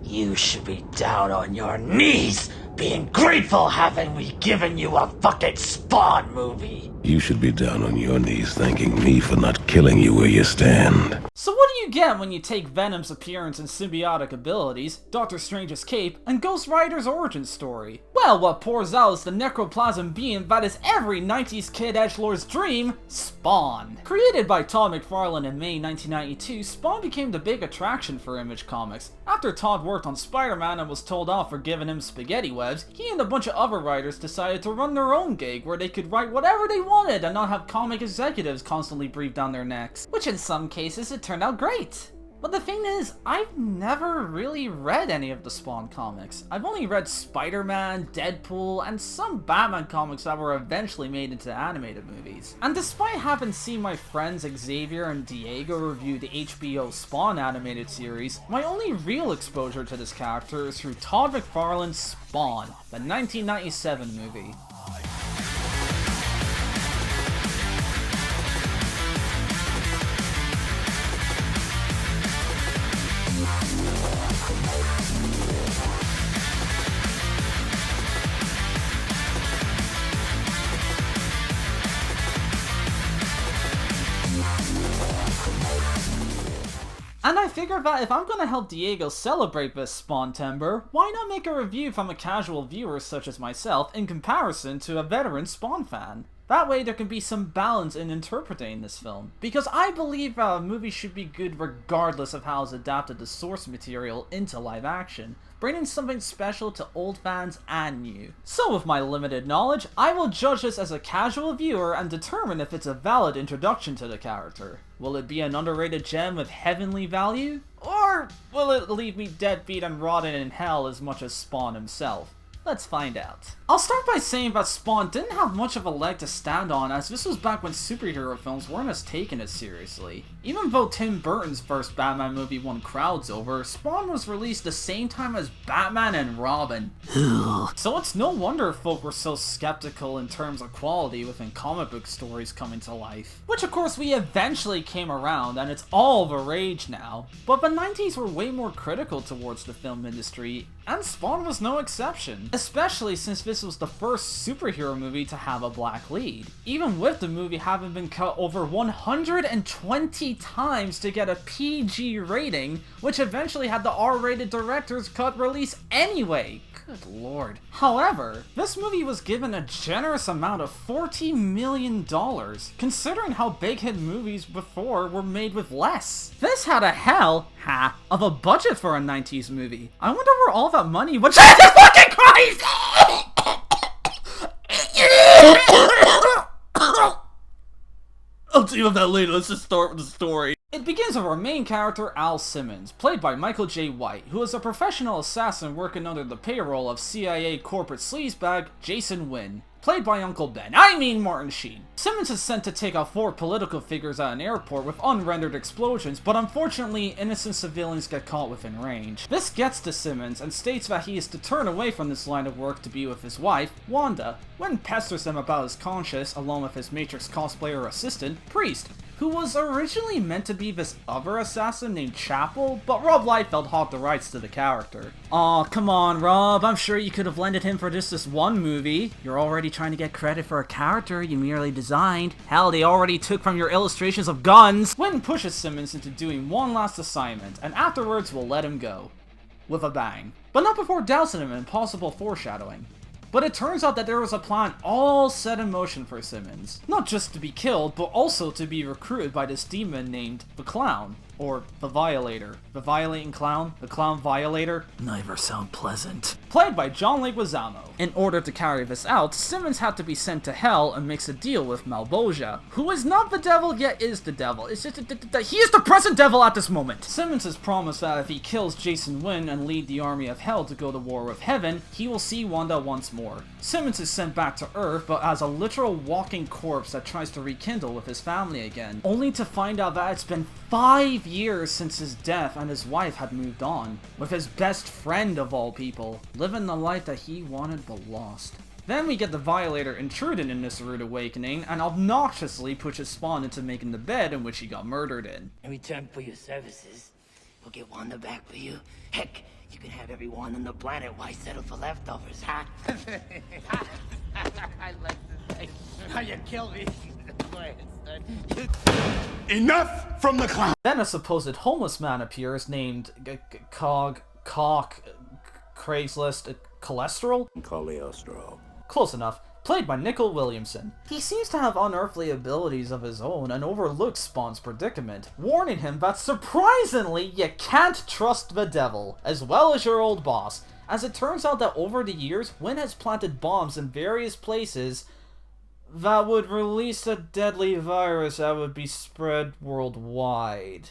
You should be down on your knees, being grateful haven't we given you a fucking Spawn movie. You should be down on your knees thanking me for not killing you where you stand. So what do you get when you take Venom's appearance and symbiotic abilities, Doctor Strange's cape, and Ghost Rider's origin story? Well, what pours out is the necroplasm being that is every 90s kid edgelord's dream, Spawn. Created by Todd McFarlane in May 1992, Spawn became the big attraction for Image Comics. After Todd worked on Spider-Man and was told off for giving him spaghetti webs, he and a bunch of other writers decided to run their own gig where they could write whatever they wanted and not have comic executives constantly breathe down their necks. Which in some cases it turned out great. But the thing is, I've never really read any of the Spawn comics. I've only read Spider-Man, Deadpool, and some Batman comics that were eventually made into animated movies. And despite having seen my friends Xavier and Diego review the HBO Spawn animated series, my only real exposure to this character is through Todd McFarlane's Spawn, the 1997 movie. And I figured that if I'm gonna help Diego celebrate this Spawntember, why not make a review from a casual viewer such as myself in comparison to a veteran Spawn fan? That way there can be some balance in interpreting this film. Because I believe a movie should be good regardless of how it's adapted the source material into live action, bringing something special to old fans and new. So with my limited knowledge, I will judge this as a casual viewer and determine if it's a valid introduction to the character. Will it be an underrated gem of heavenly value? Or will it leave me deadbeat and rotten in hell as much as Spawn himself? Let's find out. I'll start by saying that Spawn didn't have much of a leg to stand on, as this was back when superhero films weren't as taken as seriously. Even though Tim Burton's first Batman movie won crowds over, Spawn was released the same time as Batman and Robin. So it's no wonder folk were so skeptical in terms of quality within comic book stories coming to life. Which of course we eventually came around, and it's all the rage now. But the 90s were way more critical towards the film industry, and Spawn was no exception. Especially since this was the first superhero movie to have a black lead. Even with the movie having been cut over 120 times to get a PG rating, which eventually had the R-rated director's cut release anyway. Good lord. However, this movie was given a generous amount of $40 million, considering how big hit movies before were made with less. This had a hell of a budget for a 90s movie. I wonder where all that money went. Jesus fucking Christ! I'll deal with that later, let's just start with the story. It begins with our main character, Al Simmons, played by Michael J. White, who is a professional assassin working under the payroll of CIA corporate sleazebag Jason Wynn, played by Uncle Ben. I mean Martin Sheen. Simmons is sent to take out 4 political figures at an airport with unrendered explosions, but unfortunately, innocent civilians get caught within range. This gets to Simmons and states that he is to turn away from this line of work to be with his wife, Wanda. Wynn pesters him about his conscience, along with his Matrix cosplayer assistant, Priest, who was originally meant to be this other assassin named Chapel, but Rob Liefeld hogged the rights to the character. Aw, come on, Rob, I'm sure you could have lended him for just this one movie. You're already trying to get credit for a character you merely designed. Hell, they already took from your illustrations of guns. Wynn pushes Simmons into doing one last assignment, and afterwards will let him go. With a bang. But not before dousing him in possible foreshadowing. But it turns out that there was a plan all set in motion for Simmons. Not just to be killed, but also to be recruited by this demon named the Clown. Or the Violator. The Violating Clown? The Clown Violator? Neither sound pleasant. Played by John Leguizamo. In order to carry this out, Simmons had to be sent to hell and makes a deal with Malboja, who is not the devil yet is the devil. It's just that he is the present devil at this moment. Simmons has promised that if he kills Jason Wynn and lead the army of hell to go to war with heaven, he will see Wanda once more. Simmons is sent back to Earth, but as a literal walking corpse that tries to rekindle with his family again, only to find out that it's been 5 years since his death and his wife had moved on, with his best friend of all people, living the life that he wanted but lost. Then we get the Violator intruding in this rude awakening and obnoxiously pushes Spawn into making the bed in which he got murdered in. In return for your services, we'll get Wanda back for you. Heck, you can have everyone on the planet, why settle for leftovers, huh? I like this thing. How you kill me. Enough from the clown! Then a supposed homeless man appears named Craigslist Cholesterol? Cholesterol. Close enough. Played by Nickel Williamson. He seems to have unearthly abilities of his own and overlooks Spawn's predicament, warning him that surprisingly you can't trust the devil, as well as your old boss, as it turns out that over the years, Wynn has planted bombs in various places that would release a deadly virus that would be spread worldwide.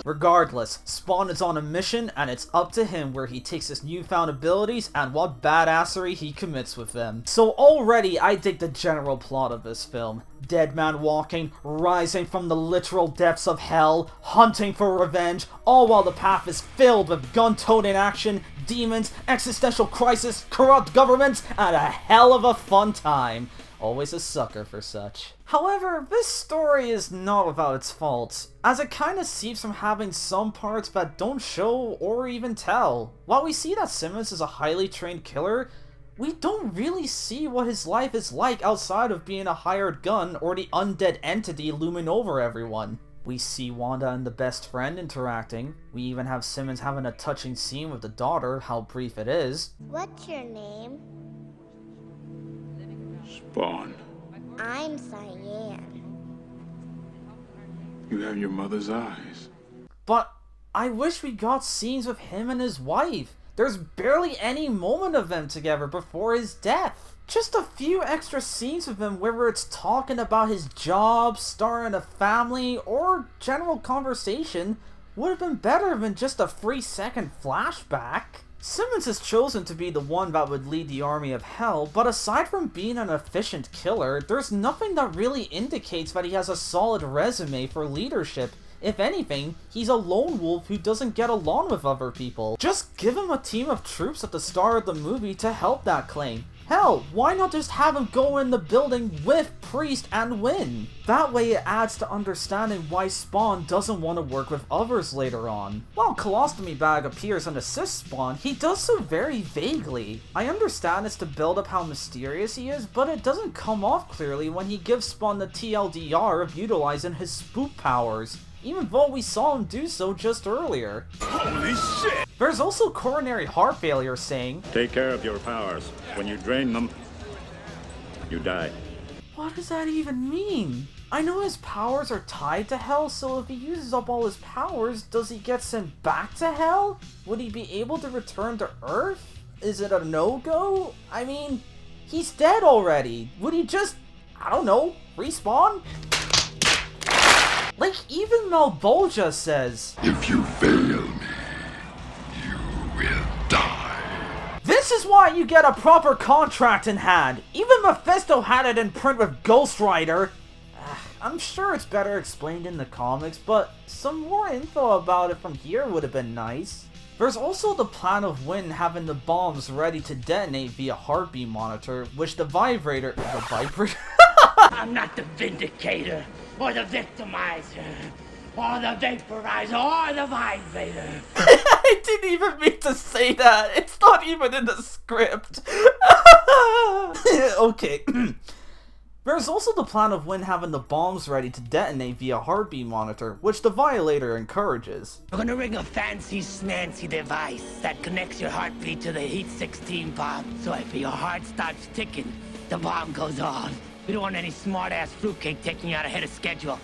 Regardless, Spawn is on a mission, and it's up to him where he takes his newfound abilities and what badassery he commits with them. So already, I dig the general plot of this film. Dead man walking, rising from the literal depths of hell, hunting for revenge, all while the path is filled with gun-toting action, demons, existential crisis, corrupt governments, and a hell of a fun time. Always a sucker for such. However, this story is not without its faults, as it kinda seems from having some parts that don't show or even tell. While we see that Simmons is a highly trained killer, we don't really see what his life is like outside of being a hired gun or the undead entity looming over everyone. We see Wanda and the best friend interacting. We even have Simmons having a touching scene with the daughter, how brief it is. What's your name? Spawn, I'm Cyan. you have your mother's eyes. But I wish we got scenes with him and his wife. There's barely any moment of them together before his death. Just a few extra scenes with him, whether it's talking about his job, starting a family, or general conversation, would have been better than just a 3-second flashback. Simmons is chosen to be the one that would lead the army of hell, but aside from being an efficient killer, there's nothing that really indicates that he has a solid resume for leadership. If anything, he's a lone wolf who doesn't get along with other people. Just give him a team of troops at the start of the movie to help that claim. Hell, why not just have him go in the building with Priest and Wynn? That way it adds to understanding why Spawn doesn't want to work with others later on. While Colostomy Bag appears and assists Spawn, he does so very vaguely. I understand it's to build up how mysterious he is, but it doesn't come off clearly when he gives Spawn the TLDR of utilizing his spook powers, even though we saw him do so just earlier. Holy shit! There's also coronary heart failure saying, Take care of your powers. When you drain them, you die. what does that even mean? I know his powers are tied to hell, so if he uses up all his powers, does he get sent back to hell? Would he be able to return to Earth? Is it a no-go? I mean, he's dead already. Would he just, I don't know, respawn? Like, even Malbolgia says, If you fail me, you will die. this is why you get a proper contract in hand. Even Mephisto had it in print with Ghost Rider. I'm sure it's better explained in the comics, but some more info about it from here would have been nice. There's also the plan of Wynn having the bombs ready to detonate via heartbeat monitor, which the vibrator... I'm not the Vindicator, or the Victimizer, or the Vaporizer, or the Vibrator. I didn't even mean to say that. It's not even in the script. Okay. There's also the plan of Wynn having the bombs ready to detonate via heartbeat monitor, which the Violator encourages. We're gonna rig a fancy snancy device that connects your heartbeat to the Heat 16 bomb, so if your heart starts ticking, the bomb goes off. We don't want any smart-ass fruitcake taking you out ahead of schedule.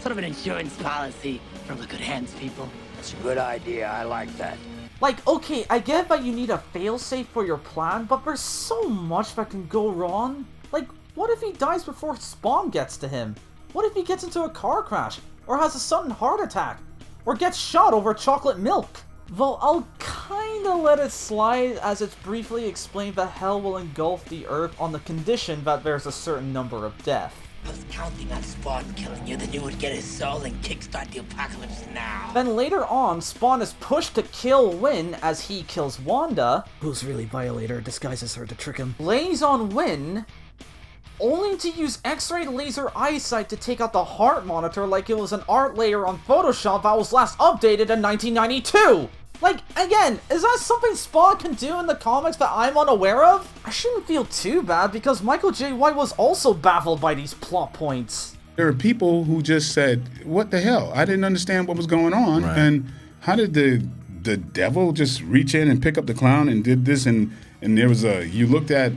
Sort of an insurance policy from the good hands, people. It's a good idea. I like that. Like, okay, I get that you need a failsafe for your plan, but there's so much that can go wrong. Like, what if he dies before Spawn gets to him? What if he gets into a car crash? Or has a sudden heart attack? Or gets shot over chocolate milk? Though I'll kinda let it slide as it's briefly explained that hell will engulf the earth on the condition that there's a certain number of deaths. I was counting on Spawn killing you, then you would get his soul and kickstart the apocalypse now. Then later on, Spawn is pushed to kill Wynn as he kills Wanda, who's really Violator, disguises her to trick him, lays on Wynn, only to use X-ray laser eyesight to take out the heart monitor like it was an art layer on Photoshop that was last updated in 1992! Like, again, is that something Spawn can do in the comics that I'm unaware of? I shouldn't feel too bad because Michael J. White was also baffled by these plot points. There are people who just said, what the hell? I didn't understand what was going on. Right. And how did the devil just reach in and pick up the clown and did this? And there was you looked at,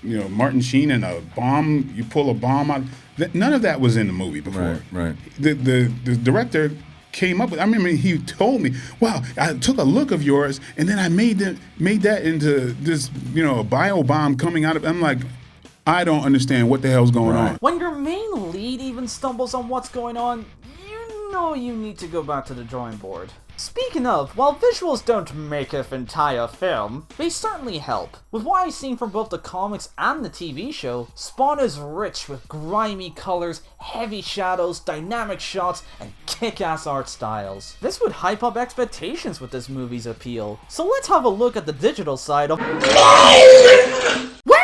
Martin Sheen and a bomb, you pull a bomb out. None of that was in the movie before. Right. The director came up with, I remember he told me, wow, I took a look of yours and then I made that into this, a bio bomb coming out of, I'm like, I don't understand what the hell's going on. When your main lead even stumbles on what's going on, you know you need to go back to the drawing board. Speaking of, while visuals don't make an entire film, they certainly help. With what I've seen from both the comics and the TV show, Spawn is rich with grimy colors, heavy shadows, dynamic shots, and kick-ass art styles. This would hype up expectations with this movie's appeal. So let's have a look at the digital side of... Where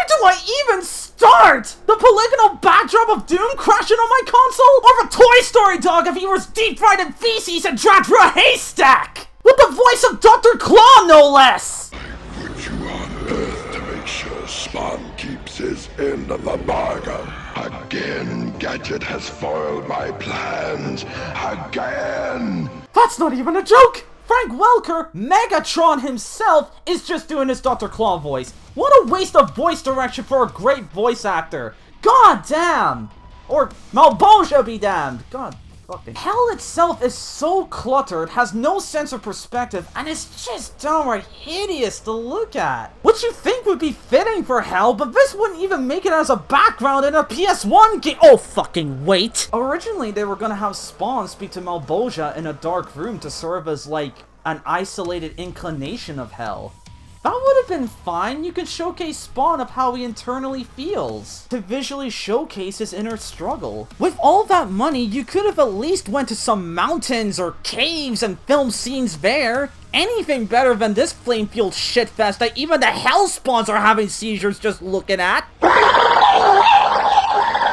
do I even start? The polygonal backdrop of Doom crashing on my console? Or a Toy Story dog if he was deep fried in feces and dragged through a haystack? With the voice of Dr. Claw, no less! I put you on Earth to make sure Spawn keeps his end of the bargain. Again, Gadget has foiled my plans. Again! That's not even a joke! Frank Welker, Megatron himself, is just doing his Dr. Claw voice. What a waste of voice direction for a great voice actor. God damn! Or Malboja be damned. God fucking. Hell itself is so cluttered, has no sense of perspective, and is just downright hideous to look at. Which you think would be fitting for Hell, but this wouldn't even make it as a background in a PS1 game. Oh fucking wait! Originally they were gonna have Spawn speak to Malboja in a dark room to serve as like an isolated inclination of Hell. That would have been fine. You could showcase Spawn of how he internally feels, to visually showcase his inner struggle. With all that money, you could have at least went to some mountains or caves and filmed scenes there. Anything better than this flame-fueled shitfest that even the Hell Spawns are having seizures just looking at.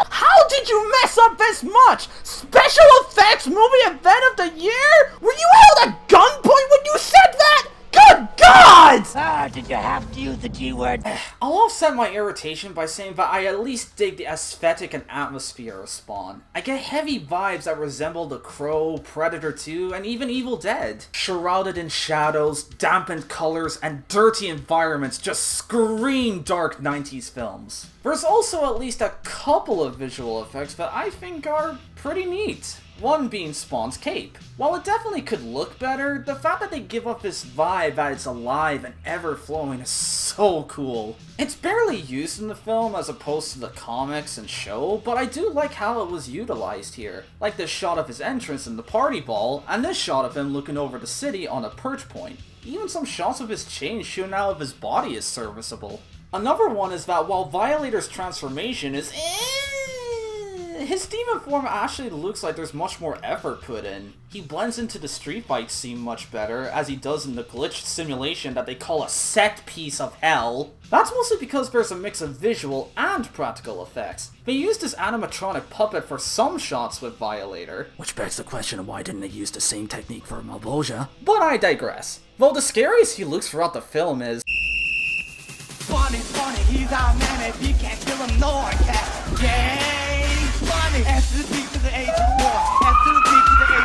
How did you mess up this much? Special effects movie event of the year? Were you held at gunpoint when you said that? Good God! Did you have to use the G word? I'll offset my irritation by saying that I at least dig the aesthetic and atmosphere of Spawn. I get heavy vibes that resemble The Crow, Predator 2, and even Evil Dead. Shrouded in shadows, dampened colors, and dirty environments just scream dark 90s films. There's also at least a couple of visual effects that I think are pretty neat. One being Spawn's cape. While it definitely could look better, the fact that they give off this vibe that it's alive and ever-flowing is so cool. It's barely used in the film as opposed to the comics and show, but I do like how it was utilized here. Like this shot of his entrance in the party ball, and this shot of him looking over the city on a perch point. Even some shots of his chain shooting out of his body is serviceable. Another one is that while Violator's transformation is his demon form actually looks like there's much more effort put in. He blends into the street fight scene much better, as he does in the glitched simulation that they call a set piece of hell. That's mostly because there's a mix of visual and practical effects. They used this animatronic puppet for some shots with Violator. Which begs the question of why didn't they use the same technique for Malboja? But I digress. Though the scariest he looks throughout the film is... Spawn is funny, he's our man. If you can't kill him, no one can. Yay, funny. S to the P to the A to the 1. S to the P to the A to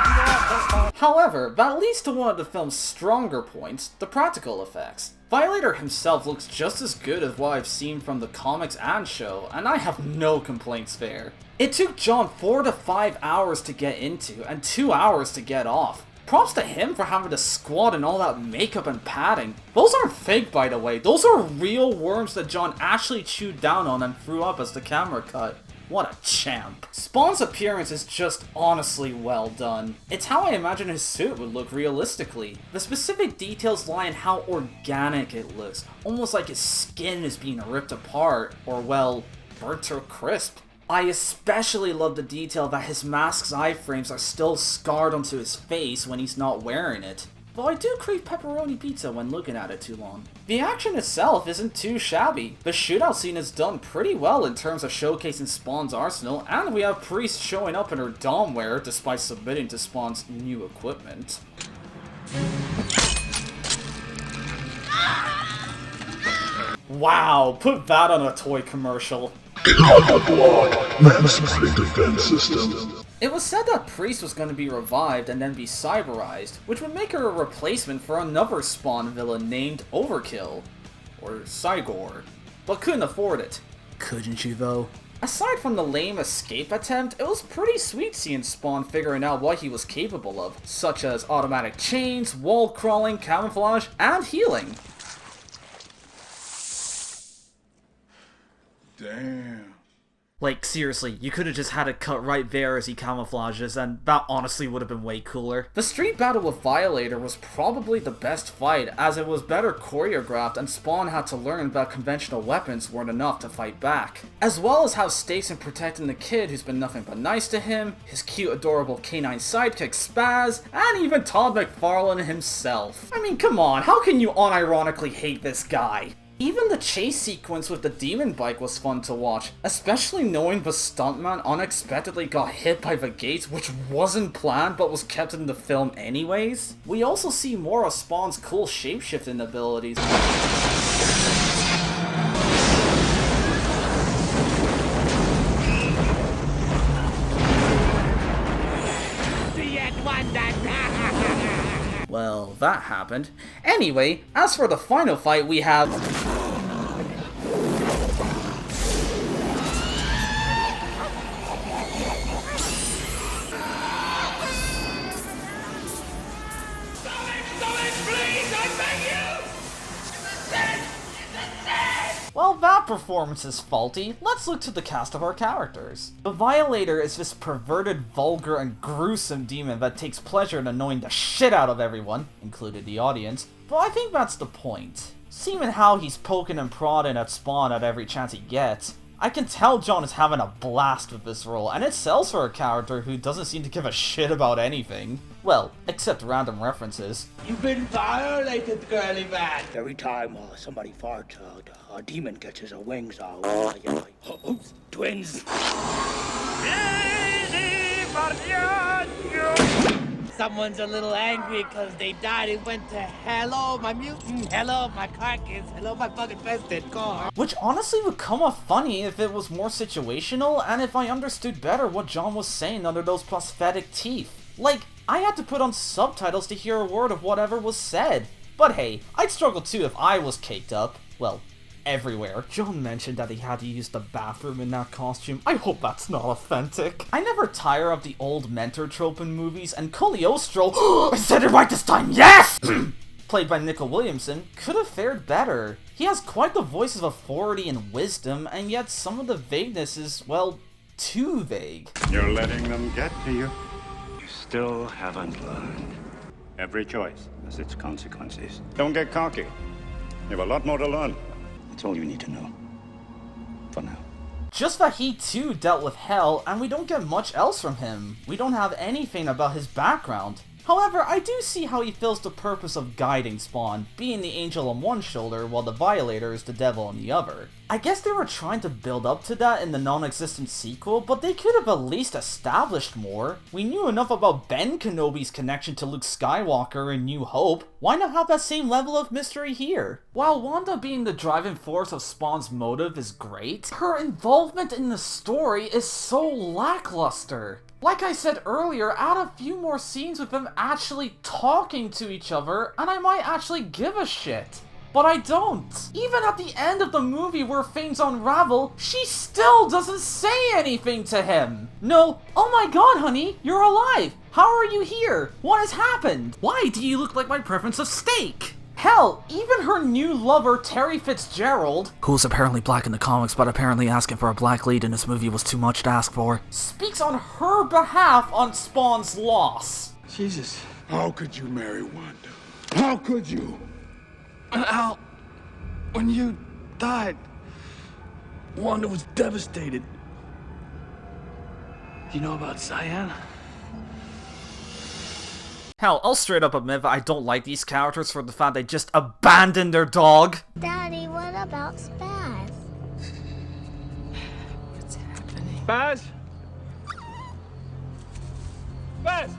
the 1. However, that leads to one of the film's stronger points, the practical effects. Violator himself looks just as good as what I've seen from the comics and show, and I have no complaints there. It took John 4 to 5 hours to get into, and 2 hours to get off. Props to him for having to squat and all that makeup and padding. Those aren't fake, by the way. Those are real worms that John actually chewed down on and threw up as the camera cut. What a champ. Spawn's appearance is just honestly well done. It's how I imagine his suit would look realistically. The specific details lie in how organic it looks, almost like his skin is being ripped apart, or well, burnt to a crisp. I especially love the detail that his mask's iframes are still scarred onto his face when he's not wearing it. Though I do crave pepperoni pizza when looking at it too long. The action itself isn't too shabby. The shootout scene is done pretty well in terms of showcasing Spawn's arsenal, and we have Priest showing up in her dom wear despite submitting to Spawn's new equipment. Wow, put that on a toy commercial. Maximizing defense system. It was said that Priest was going to be revived and then be cyberized, which would make her a replacement for another Spawn villain named Overkill. Or Cygor. But couldn't afford it. Couldn't you though? Aside from the lame escape attempt, it was pretty sweet seeing Spawn figuring out what he was capable of, such as automatic chains, wall crawling, camouflage, and healing. Damn. Like, seriously, you could have just had it cut right there as he camouflages, and that honestly would have been way cooler. The street battle with Violator was probably the best fight, as it was better choreographed and Spawn had to learn that conventional weapons weren't enough to fight back. As well as have stakes in protecting the kid who's been nothing but nice to him, his cute adorable canine sidekick Spaz, and even Todd McFarlane himself. I mean, come on, how can you unironically hate this guy? Even the chase sequence with the demon bike was fun to watch, especially knowing the stuntman unexpectedly got hit by the gates, which wasn't planned but was kept in the film anyways. We also see more of Spawn's cool shapeshifting abilities. Well, that happened. Anyway, as for the final fight, we have... Well, that performance is faulty. Let's look to the cast of our characters. The Violator is this perverted, vulgar, and gruesome demon that takes pleasure in annoying the shit out of everyone, including the audience, but I think that's the point. Seeing how he's poking and prodding at Spawn at every chance he gets, I can tell John is having a blast with this role, and it sells for a character who doesn't seem to give a shit about anything. Well, except random references. You've been violated, girly man. Every time somebody farts, a demon catches her wings out. Oops, twins. Someone's a little angry because they died and went to hello, my mutant, hello, my carcass, hello, my fucking infested car. Which honestly would come off funny if it was more situational and if I understood better what John was saying under those prosthetic teeth. Like, I had to put on subtitles to hear a word of whatever was said. But hey, I'd struggle too if I was caked up. Well, everywhere. John mentioned that he had to use the bathroom in that costume. I hope that's not authentic. I never tire of the old mentor trope in movies, and Cagliostro, I said it right this time, yes! Played by Nicol Williamson, could have fared better. He has quite the voice of authority and wisdom, and yet some of the vagueness is, well, too vague. You're letting them get to you. You still haven't learned. Every choice has its consequences. Don't get cocky. You have a lot more to learn. That's all you need to know. For now. Just that he too dealt with hell, and we don't get much else from him. We don't have anything about his background. However, I do see how he fills the purpose of guiding Spawn, being the angel on one shoulder while the Violator is the devil on the other. I guess they were trying to build up to that in the non-existent sequel, but they could have at least established more. We knew enough about Ben Kenobi's connection to Luke Skywalker in New Hope. Why not have that same level of mystery here? While Wanda being the driving force of Spawn's motive is great, her involvement in the story is so lackluster. Like I said earlier, add a few more scenes with them actually talking to each other, and I might actually give a shit. But I don't. Even at the end of the movie where things unravel, she still doesn't say anything to him. No, oh my god, honey, you're alive. How are you here? What has happened? Why do you look like my preference of steak? Hell, even her new lover, Terry Fitzgerald, who's apparently black in the comics but apparently asking for a black lead in this movie was too much to ask for, speaks on her behalf on Spawn's loss. Jesus. How could you marry Wanda? How could you? Al, when you died, Wanda was devastated. Do you know about Cyan? Hell, I'll straight up admit that I don't like these characters for the fact they just abandoned their dog. Daddy, what about Spaz? What's happening? Spaz? Spaz!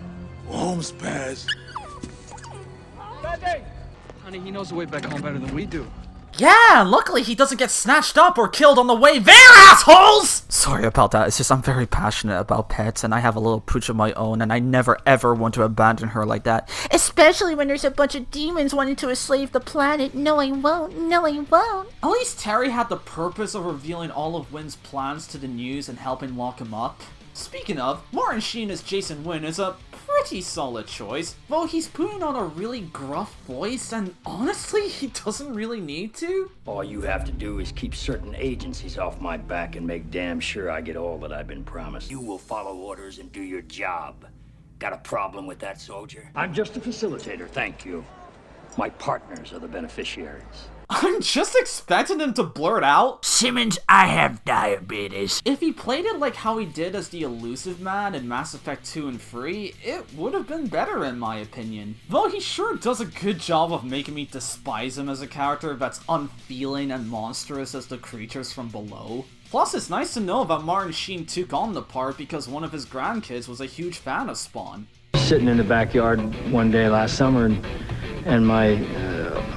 Home, Spaz. Spaz! Honey, he knows the way back home better than we do. Yeah, luckily he doesn't get snatched up or killed on the way there, assholes! Sorry about that, it's just I'm very passionate about pets and I have a little pooch of my own and I never ever want to abandon her like that. Especially when there's a bunch of demons wanting to enslave the planet. No, I won't. No, I won't. At least Terry had the purpose of revealing all of Wynn's plans to the news and helping lock him up. Speaking of, Martin Sheen as Jason Wynn is a pretty solid choice, though he's putting on a really gruff voice and honestly, he doesn't really need to. All you have to do is keep certain agencies off my back and make damn sure I get all that I've been promised. You will follow orders and do your job. Got a problem with that, soldier? I'm just a facilitator, thank you. My partners are the beneficiaries. I'm just expecting him to blurt out, Simmons, I have diabetes. if he played it like how he did as the Elusive Man in Mass Effect 2 and 3, it would have been better in my opinion. Though he sure does a good job of making me despise him as a character that's unfeeling and monstrous as the creatures from below. Plus, it's nice to know that Martin Sheen took on the part because one of his grandkids was a huge fan of Spawn. Sitting in the backyard one day last summer, and my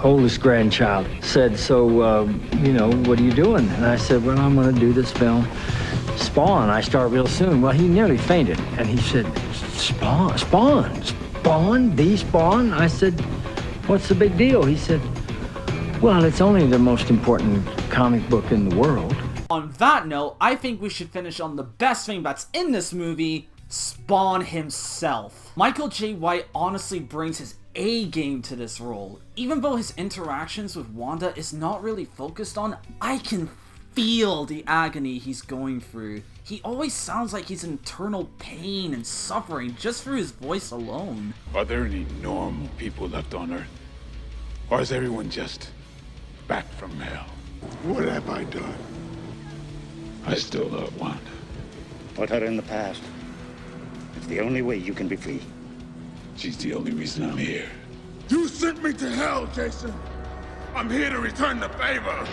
oldest grandchild said, so, you know, what are you doing? And I said, well, I'm going to do this film, Spawn. I start real soon. Well, he nearly fainted. And he said, Spawn? The Spawn? I said, what's the big deal? He said, well, it's only the most important comic book in the world. On that note, I think we should finish on the best thing that's in this movie, Spawn himself. Michael J. White honestly brings his A-game to this role. Even though his interactions with Wanda is not really focused on, I can feel the agony he's going through. He always sounds like he's in eternal pain and suffering just through his voice alone. Are there any normal people left on Earth? Or is everyone just back from hell? What have I done? I still love Wanda. Put her in the past. It's the only way you can be free. She's the only reason I'm here. You sent me to hell, Jason. I'm here to return the favor.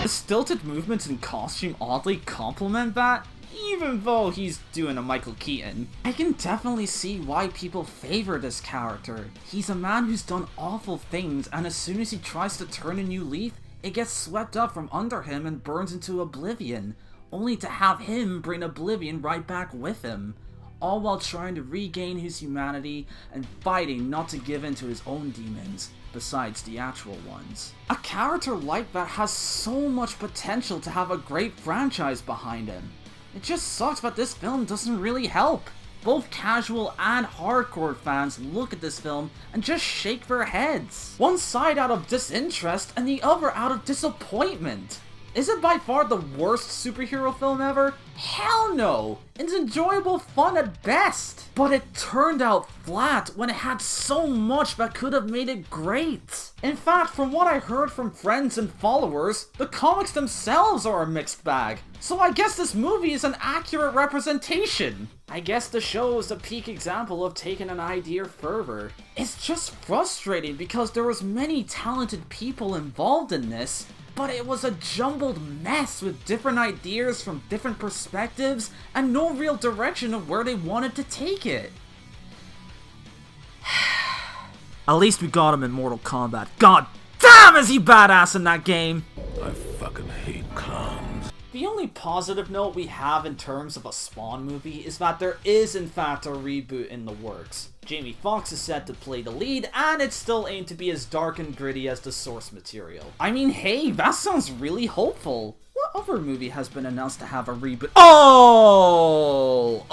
The stilted movements and costume oddly complement that, even though he's doing a Michael Keaton. I can definitely see why people favor this character. He's a man who's done awful things, and as soon as he tries to turn a new leaf, it gets swept up from under him and burns into oblivion, only to have him bring oblivion right back with him, all while trying to regain his humanity and fighting not to give in to his own demons, besides the actual ones. A character like that has so much potential to have a great franchise behind him. It just sucks that this film doesn't really help. Both casual and hardcore fans look at this film and just shake their heads. One side out of disinterest and the other out of disappointment. Is it by far the worst superhero film ever? Hell no! It's enjoyable fun at best! But it turned out flat when it had so much that could have made it great. In fact, from what I heard from friends and followers, the comics themselves are a mixed bag. So I guess this movie is an accurate representation. I guess the show is a peak example of taking an idea further. It's just frustrating because there was many talented people involved in this, but it was a jumbled mess with different ideas from different perspectives and no real direction of where they wanted to take it. At least we got him in Mortal Kombat. God damn, is he badass in that game! I fucking hate clowns. The only positive note we have in terms of a Spawn movie is that there is in fact a reboot in the works. Jamie Foxx is set to play the lead, and it's still aimed to be as dark and gritty as the source material. I mean, hey, that sounds really hopeful. What other movie has been announced to have a reboot? Oh!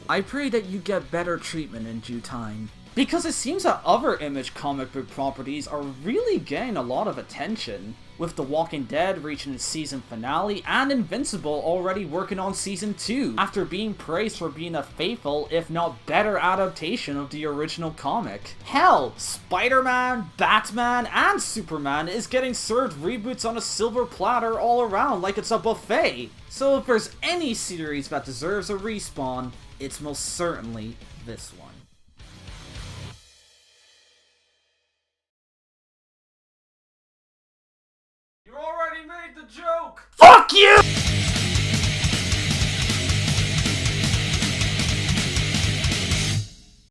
I pray that you get better treatment in due time. Because it seems that other Image comic book properties are really getting a lot of attention, with The Walking Dead reaching its season finale and Invincible already working on season 2, after being praised for being a faithful, if not better adaptation of the original comic. Hell, Spider-Man, Batman, and Superman is getting served reboots on a silver platter all around like it's a buffet. So if there's any series that deserves a respawn, it's most certainly this one.